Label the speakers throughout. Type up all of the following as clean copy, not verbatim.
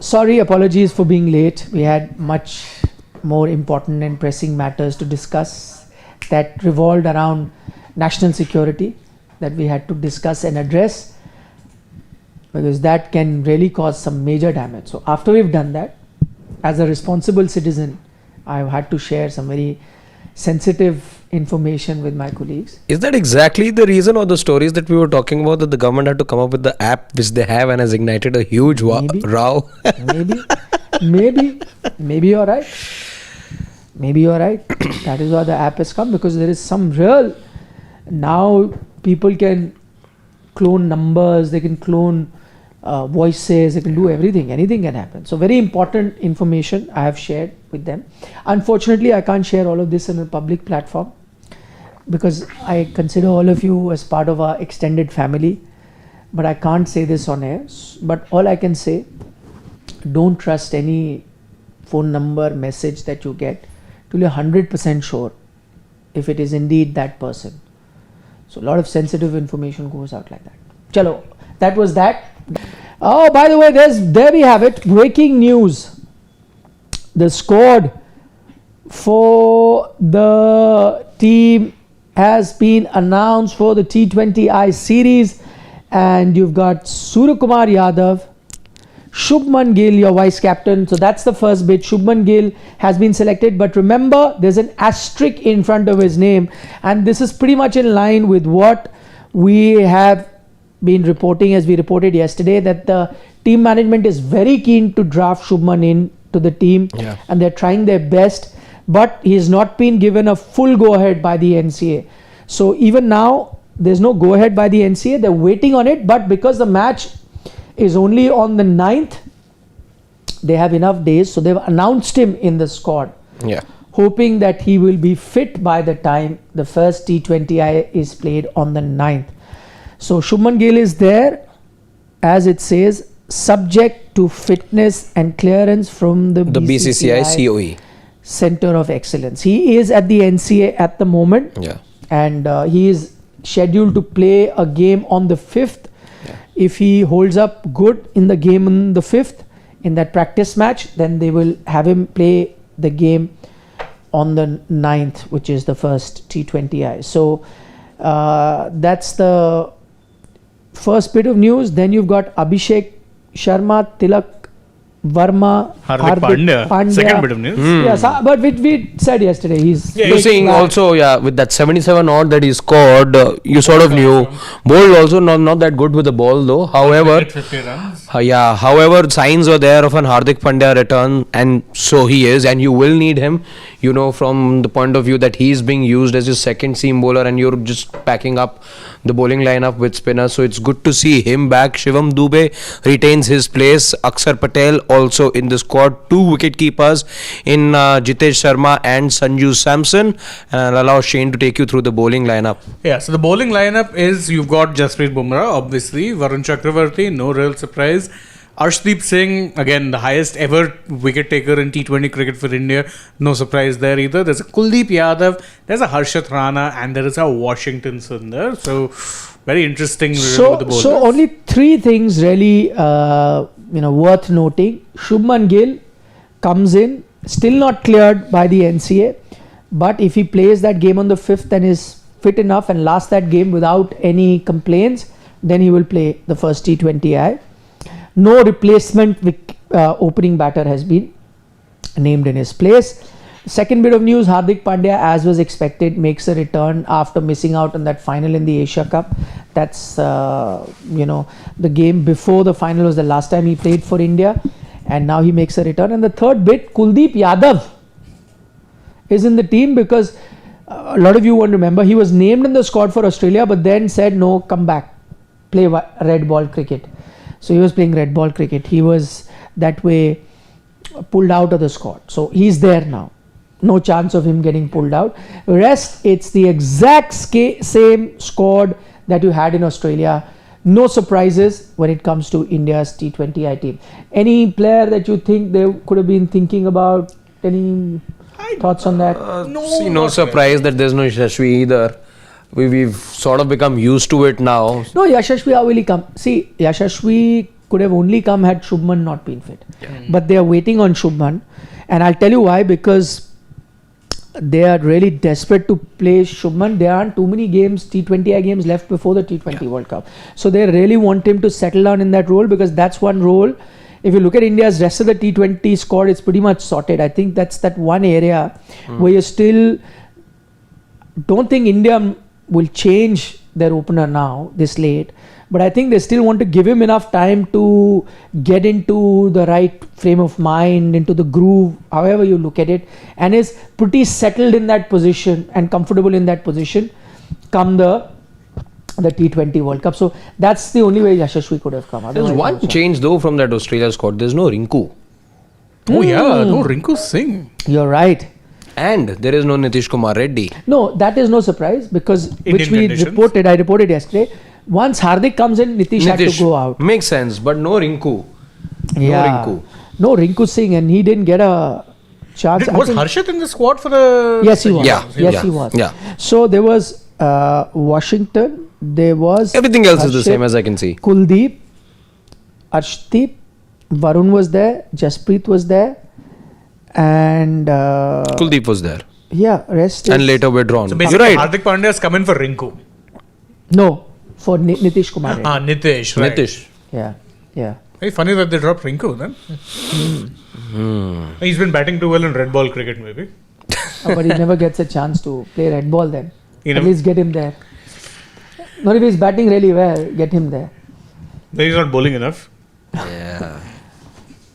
Speaker 1: Sorry, apologies for being late. We had much more important and pressing matters to discuss that revolved around national security that we had to discuss and address, because that can really cause some major damage. So after we've done that, as a responsible citizen, I've had to share some very sensitive information with my colleagues.
Speaker 2: Is that exactly the reason, or the stories that we were talking about, that the government had to come up with the app which they have and has ignited a huge row? Maybe you're right. Maybe you're right. That is why the app has come, because there is some real, now people can clone numbers, they can clone voices, they can do everything, anything can happen. So very important information I have shared with them. Unfortunately, I can't share all of this on a public platform, because I consider all of you as part of our extended family, but I can't say this on air. But all I can say, don't trust any phone number, message that you get till you're 100% sure if it is indeed that person. So a lot of sensitive information goes out like that. Chalo, that was that. Oh, by the way, there we have it. Breaking news. The squad for the team has been announced for the T20I series, and you've got Suryakumar Yadav, Shubman Gill, your vice captain. So that's the first bit. Shubman Gill has been selected, but remember there's an asterisk in front of his name, and this is pretty much in line with what we have been reporting, as we reported yesterday, that the team management is very keen to draft Shubman in to the team, and they're trying their best, but he's not been given a full go ahead by the NCA. So even now there's no go ahead by the NCA, they're waiting on it, but because the match is only on the 9th, they have enough days, so they've announced him in the squad, hoping that he will be fit by the time the first T20I is played on the 9th. So Shubman Gill is there, as it says, subject to fitness and clearance from the BCCI COE
Speaker 1: Center of Excellence. He is at the NCA at the moment, and he is scheduled to play a game on the 5th. If he holds up good in the game on the 5th, in that practice match, then they will have him play the game on the 9th, which is the first T20I. So that's the first bit of news. Then you've got Abhishek Sharma, Tilak Verma,
Speaker 3: Hardik Pandya. Second bit of news.
Speaker 1: Yes, but we said yesterday he's
Speaker 2: you're saying back. Also, with that 77 odd that he scored, you sort of knew. Bowled also not that good with the ball though. However,
Speaker 3: 50 runs.
Speaker 2: However, signs were there of an Hardik Pandya return, and so he is, and you will need him, from the point of view that he's being used as your second seam bowler, and you're just packing up the bowling lineup with spinners. So it's good to see him back. Shivam Dube retains his place. Akshar Patel also in the squad. 2 wicket keepers in Jitesh Sharma and Sanju Samson. And I'll allow Shane to take you through the bowling lineup.
Speaker 3: So the bowling lineup is, you've got Jasprit Bumrah, obviously, Varun Chakravarti, no real surprise. Arshdeep Singh, again, the highest ever wicket taker in T20 cricket for India. No surprise there either. There's a Kuldeep Yadav, there's a Harshat Rana, and there is a Washington Sundar. So, very interesting. With the bowlers.
Speaker 1: So only 3 things really, worth noting. Shubman Gill comes in, still not cleared by the NCA, but if he plays that game on the 5th and is fit enough and lasts that game without any complaints, then he will play the first T20I. No replacement opening batter has been named in his place. Second bit of news, Hardik Pandya, as was expected, makes a return after missing out on that final in the Asia Cup. That's, the game before the final was the last time he played for India, and now he makes a return. And the third bit, Kuldeep Yadav is in the team, because a lot of you won't remember, he was named in the squad for Australia, but then said, no, come back, play red ball cricket. So he was playing red ball cricket. He was that way pulled out of the squad. So he's there now. No chance of him getting pulled out. Rest, it's the exact same squad that you had in Australia. No surprises when it comes to India's T20I team. Any player that you think they could have been thinking about? Any thoughts on that?
Speaker 2: No surprise that there's no Yashasvi either. We've sort of become used to it now.
Speaker 1: No, Yashasvi, how will he come? See, Yashasvi could have only come had Shubman not been fit. But they are waiting on Shubman, and I'll tell you why, because they are really desperate to play Shubman. There aren't too many games, T20I games left before the T20 World Cup. So they really want him to settle down in that role, because that's one role. If you look at India's rest of the T20 squad, it's pretty much sorted. I think that's that one area where you still don't think India will change their opener now, this late. But I think they still want to give him enough time to get into the right frame of mind, into the groove, however you look at it, and is pretty settled in that position and comfortable in that position come the T20 World Cup. So that's the only way Yashasvi could have come.
Speaker 4: There's
Speaker 1: Otherwise,
Speaker 4: one change though from that Australia squad. There's no Rinku.
Speaker 3: Oh yeah, no Rinku Singh.
Speaker 1: You're right.
Speaker 4: And there is no Nitish Kumar Reddy.
Speaker 1: No, that is no surprise, because
Speaker 3: Indian
Speaker 1: which we
Speaker 3: conditions.
Speaker 1: I reported yesterday. Once Hardik comes in, Nitish had to go out.
Speaker 4: Makes sense, but no Rinku.
Speaker 1: Yeah.
Speaker 4: No Rinku.
Speaker 1: No Rinku Singh, and he didn't get a chance. I
Speaker 3: Was
Speaker 1: think-
Speaker 3: Harshit in the squad for the?
Speaker 1: Yes, he was.
Speaker 4: Yeah,
Speaker 1: Yes,
Speaker 4: yeah,
Speaker 1: he was.
Speaker 4: yeah.
Speaker 1: So there was Washington. There was
Speaker 4: Everything else is the
Speaker 1: Harshit,
Speaker 4: same as I can see.
Speaker 1: Kuldeep, Arshdeep, Varun was there, Jasprit was there, and
Speaker 4: Kuldeep was there.
Speaker 1: yeah, rest
Speaker 4: And
Speaker 1: is-
Speaker 4: later withdrawn.
Speaker 3: So
Speaker 4: You're
Speaker 3: basically,
Speaker 4: right.
Speaker 3: Hardik Pandya has come in for Rinku.
Speaker 1: No, for Nitish Kumar. Reddy.
Speaker 3: Nitish. Right.
Speaker 4: Nitish.
Speaker 1: Yeah, yeah.
Speaker 3: Very funny that they dropped Rinku then. He's been batting too well in red ball cricket, maybe.
Speaker 1: But he never gets a chance to play red ball then.
Speaker 3: You
Speaker 1: At
Speaker 3: know-
Speaker 1: least get him there. Not if he's batting really well, get him there.
Speaker 3: Then he's not bowling enough.
Speaker 4: Yeah.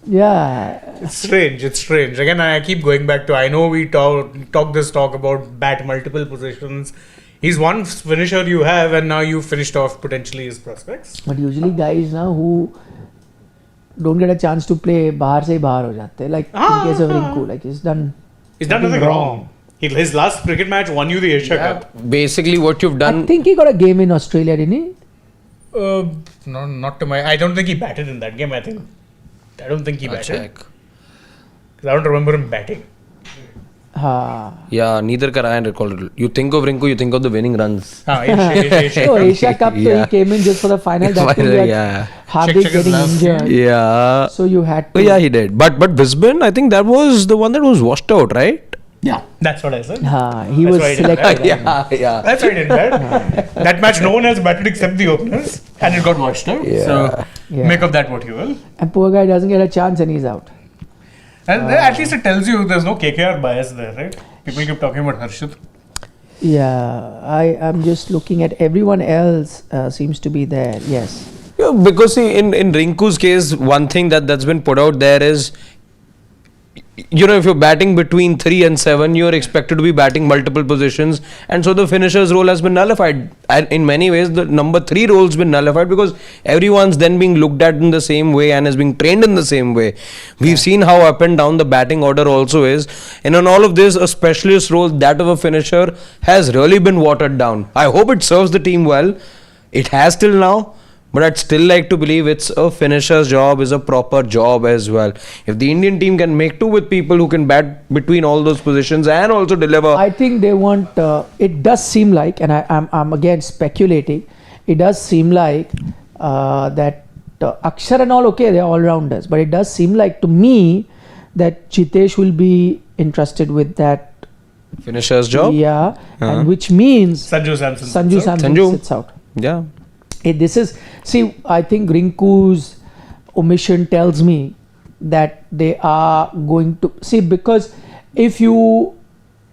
Speaker 1: Yeah.
Speaker 3: It's strange. It's strange. Again, I keep going back to. I know we talk this talk about bat multiple positions. He's one finisher you have, and now you finished off potentially his prospects.
Speaker 1: But usually guys now who don't get a chance to play, bahar se bahar ho jate. Like in case of Rinku, like he's done.
Speaker 3: He's done nothing wrong. His last cricket match won you the Asia Cup.
Speaker 4: Basically, what you've
Speaker 1: I
Speaker 4: done.
Speaker 1: think he got a game in Australia, didn't he?
Speaker 3: No, not to my. I don't think he batted in that game. I don't think he
Speaker 4: I'll
Speaker 3: batted.
Speaker 4: check.
Speaker 3: 'Cause I don't remember him batting.
Speaker 1: Ha.
Speaker 4: Yeah, neither can I recall. You think of Rinku, you think of the winning runs.
Speaker 3: Asia
Speaker 1: So
Speaker 3: Cup.
Speaker 1: Asia Cup, so
Speaker 4: Yeah.
Speaker 1: he came in just for the final. That too, that
Speaker 4: Yeah.
Speaker 1: Hardik
Speaker 3: Check his
Speaker 1: getting
Speaker 3: last
Speaker 1: injured.
Speaker 4: Yeah.
Speaker 1: So you had
Speaker 4: Oh,
Speaker 1: to.
Speaker 4: yeah, he did. But Brisbane, I think that was the one that was washed out, right?
Speaker 3: Yeah, that's what I said.
Speaker 1: Ha, he
Speaker 3: That's
Speaker 1: was
Speaker 3: why I did
Speaker 1: selected.
Speaker 4: Yeah.
Speaker 3: That's why I did that. That match, no one has batted except the openers, and it got washed out. So
Speaker 1: Yeah.
Speaker 3: make of that what you will.
Speaker 1: And poor guy doesn't get a chance and he's out.
Speaker 3: And at least it tells you there's no KKR bias there, right? People keep talking about Harshit.
Speaker 1: Yeah, I'm just looking at everyone else seems to be there. Yes.
Speaker 4: Yeah, because see, in Rinku's case, one thing that's been put out there is, you know, if you're batting between 3 and 7, you're expected to be batting multiple positions, and so the finisher's role has been nullified. And in many ways, the number 3 role's been nullified because everyone's then being looked at in the same way and is being trained in the same way. We've seen how up and down the batting order also is, and in all of this, a specialist role, that of a finisher, has really been watered down. I hope it serves the team well. It has till now. But I'd still like to believe it's a finisher's job, is a proper job as well. If the Indian team can make do with people who can bat between all those positions and also deliver.
Speaker 1: I think they want. It does seem like, and I'm again speculating. It does seem like that Akshar and all okay, they're all rounders. But it does seem like to me that Jitesh will be interested with that.
Speaker 4: Finisher's job?
Speaker 1: Yeah, and which means
Speaker 3: Sanju Samson.
Speaker 1: Sanju Samson
Speaker 4: Sanju.
Speaker 1: sits out.
Speaker 4: Yeah.
Speaker 1: This is, see, I think Rinku's omission tells me that they are going to see, because if you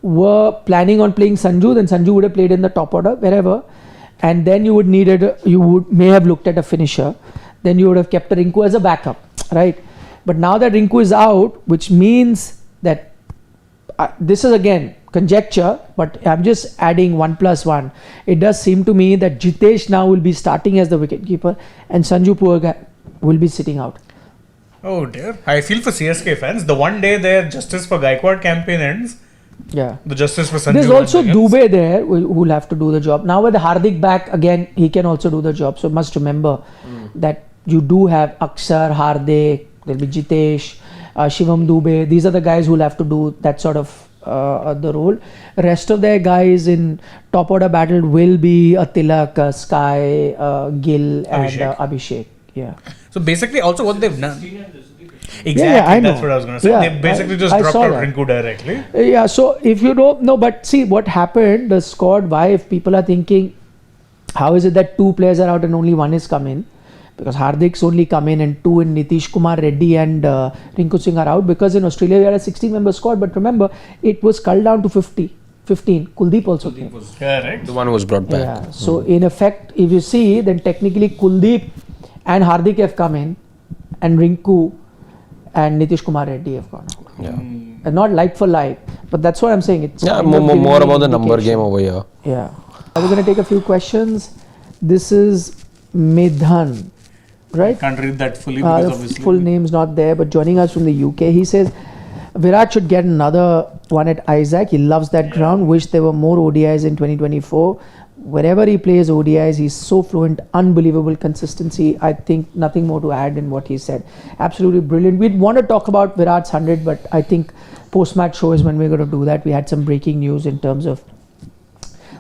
Speaker 1: were planning on playing Sanju, then Sanju would have played in the top order wherever, and then you would may have looked at a finisher, then you would have kept a Rinku as a backup, right? But now that Rinku is out, which means that this is again conjecture, but I'm just adding 1 + 1. It does seem to me that Jitesh now will be starting as the wicketkeeper and Sanju Purga will be sitting out.
Speaker 3: Oh dear. I feel for CSK fans. The one day their Justice for Gaikwad campaign ends,
Speaker 1: Yeah.
Speaker 3: the Justice for Sanju.
Speaker 1: There's also
Speaker 3: begins.
Speaker 1: Dubey there who will have to do the job. Now with Hardik back again, he can also do the job. So must remember that you do have Akshar, Hardik, there'll be Jitesh, Shivam Dubey. These are the guys who will have to do that sort of the role. Rest of their guys in top order battle will be a Tilak, Sky, Gill, and
Speaker 3: Abhishek.
Speaker 1: Abhishek.
Speaker 2: Yeah.
Speaker 3: So basically, also what they've done. Exactly,
Speaker 2: I know.
Speaker 3: that's what I was going to say.
Speaker 2: Yeah,
Speaker 3: They basically just
Speaker 2: I
Speaker 3: dropped
Speaker 2: saw
Speaker 3: out
Speaker 2: that.
Speaker 3: Rinku directly.
Speaker 2: Yeah, so if you don't know, but see what happened, the squad, why if people are thinking, how is it that 2 players are out and only 1 is come in? Because Hardik's only come in and 2 in Nitish Kumar Reddy and Rinku Singh are out, because in Australia we had a 16-member squad, but remember, it was culled down to 15. Kuldeep also came.
Speaker 3: Correct.
Speaker 4: The one who was brought back.
Speaker 2: Yeah, so in effect, if you see, then technically Kuldeep and Hardik have come in, and Rinku and Nitish Kumar Reddy have gone out.
Speaker 4: Yeah.
Speaker 2: And not like for like, but that's what I'm saying. It's
Speaker 4: Yeah,
Speaker 2: kind of giving
Speaker 4: more
Speaker 2: me
Speaker 4: about the
Speaker 2: an
Speaker 4: number
Speaker 2: indication.
Speaker 4: game over here.
Speaker 2: Yeah. We're going to take a few questions. This is Medhan, right?
Speaker 3: Can't read that fully because
Speaker 2: The
Speaker 3: obviously.
Speaker 2: full name's not there, but joining us from the UK, he says Virat should get another one at Isaac. He loves that ground. Wish there were more ODIs in 2024. Wherever he plays ODIs, he's so fluent, unbelievable consistency. I think nothing more to add in what he said. Absolutely brilliant. We'd want to talk about Virat's 100, but I think post-match show is when we're going to do that. We had some breaking news in terms of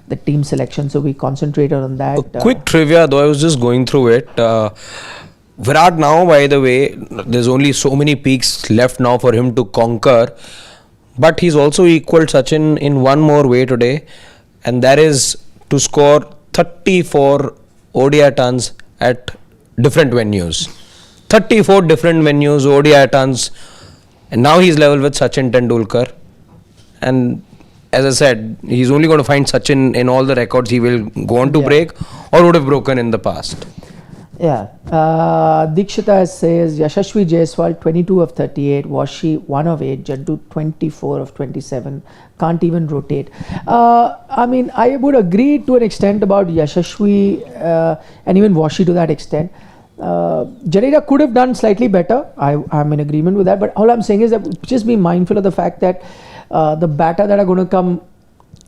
Speaker 2: the team selection, so we concentrated on that.
Speaker 4: A quick trivia, though I was just going through it. Virat now, by the way, there's only so many peaks left now for him to conquer. But he's also equaled Sachin in one more way today, and that is to score 34 ODI tons at different venues. 34 different venues, ODI tons, and now he's level with Sachin Tendulkar. And as I said, he's only going to find Sachin in all the records he will go on to break or would have broken in the past.
Speaker 2: Yeah. Dikshita says Yashashvi Jaiswal 22 of 38, Washi 1 of 8, Jaddu 24 of 27, can't even rotate. I mean, I would agree to an extent about Yashashvi and even Washi to that extent. Jadeja could have done slightly better. I'm in agreement with that. But all I'm saying is that just be mindful of the fact that the batter that are going to come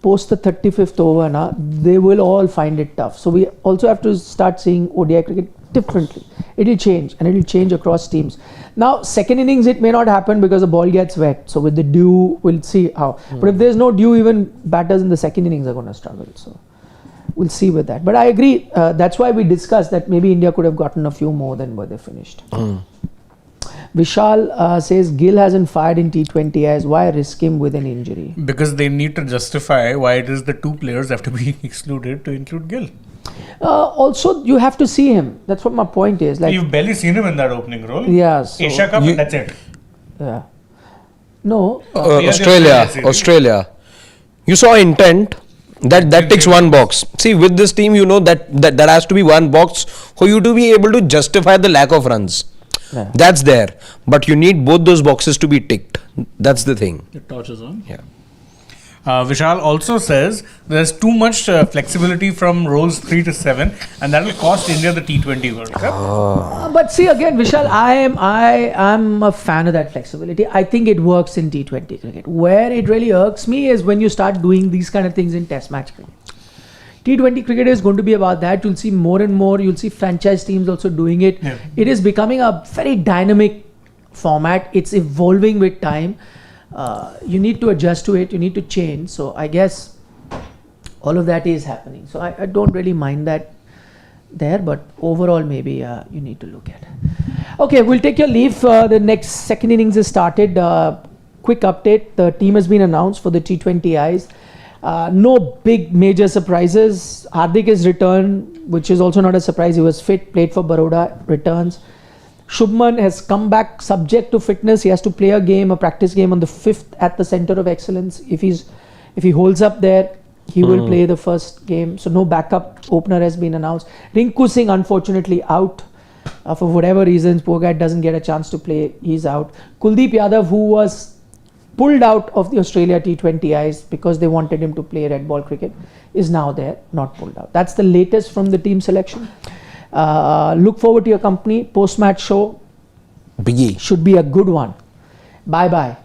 Speaker 2: post the 35th over, they will all find it tough. So we also have to start seeing ODI cricket differently. It'll change, and it'll change across teams. Now, second innings, it may not happen because the ball gets wet. So with the dew, we'll see how. But if there's no dew, even batters in the second innings are going to struggle. So we'll see with that. But I agree. That's why we discussed that maybe India could have gotten a few more than where they finished. Vishal says Gill hasn't fired in T20Is. Why risk him with an injury?
Speaker 3: Because they need to justify why it is the 2 players have to be excluded to include Gill.
Speaker 2: Also, you have to see him. That's what my point is. Like,
Speaker 3: You've barely seen him in that opening role.
Speaker 2: yeah. So,
Speaker 3: Asia Cup, that's it.
Speaker 2: yeah. No.
Speaker 4: Australia. You saw intent. That ticks one box. See, with this team, you know that has to be one box for you to be able to justify the lack of runs.
Speaker 2: Yeah.
Speaker 4: That's there. But you need both those boxes to be ticked. That's the thing.
Speaker 3: The torch is on.
Speaker 4: Yeah.
Speaker 3: Vishal also says there's too much flexibility from roles 3 to 7, and that will cost India the T20 World Cup.
Speaker 2: But see again, Vishal, I am a fan of that flexibility. I think it works in T20 cricket. Where it really irks me is when you start doing these kind of things in Test match cricket. T20 cricket is going to be about that. You'll see more and more. You'll see franchise teams also doing it.
Speaker 3: Yeah.
Speaker 2: It is becoming a very dynamic format. It's evolving with time. You need to adjust to it. You need to change. So I guess all of that is happening. So I don't really mind that there, but overall maybe you need to look at it. Okay, we'll take your leave. The next second innings has started. Quick update. The team has been announced for the T20Is. No big major surprises. HARDIK is returned, which is also not a surprise. He was fit, played for Baroda, returns. Shubman has come back subject to fitness. He has to play a practice game on the 5th at the Centre of Excellence. If he holds up there, he will play the first game. So no backup opener has been announced. Rinku Singh unfortunately out for whatever reasons. Poor guy doesn't get a chance to play. He's out. Kuldeep Yadav, who was pulled out of the Australia T20Is because they wanted him to play red ball cricket, is now there, not pulled out. That's the latest from the team selection. Look forward to your company. Post-match show
Speaker 4: Biggie.
Speaker 2: should be a good one. Bye-bye.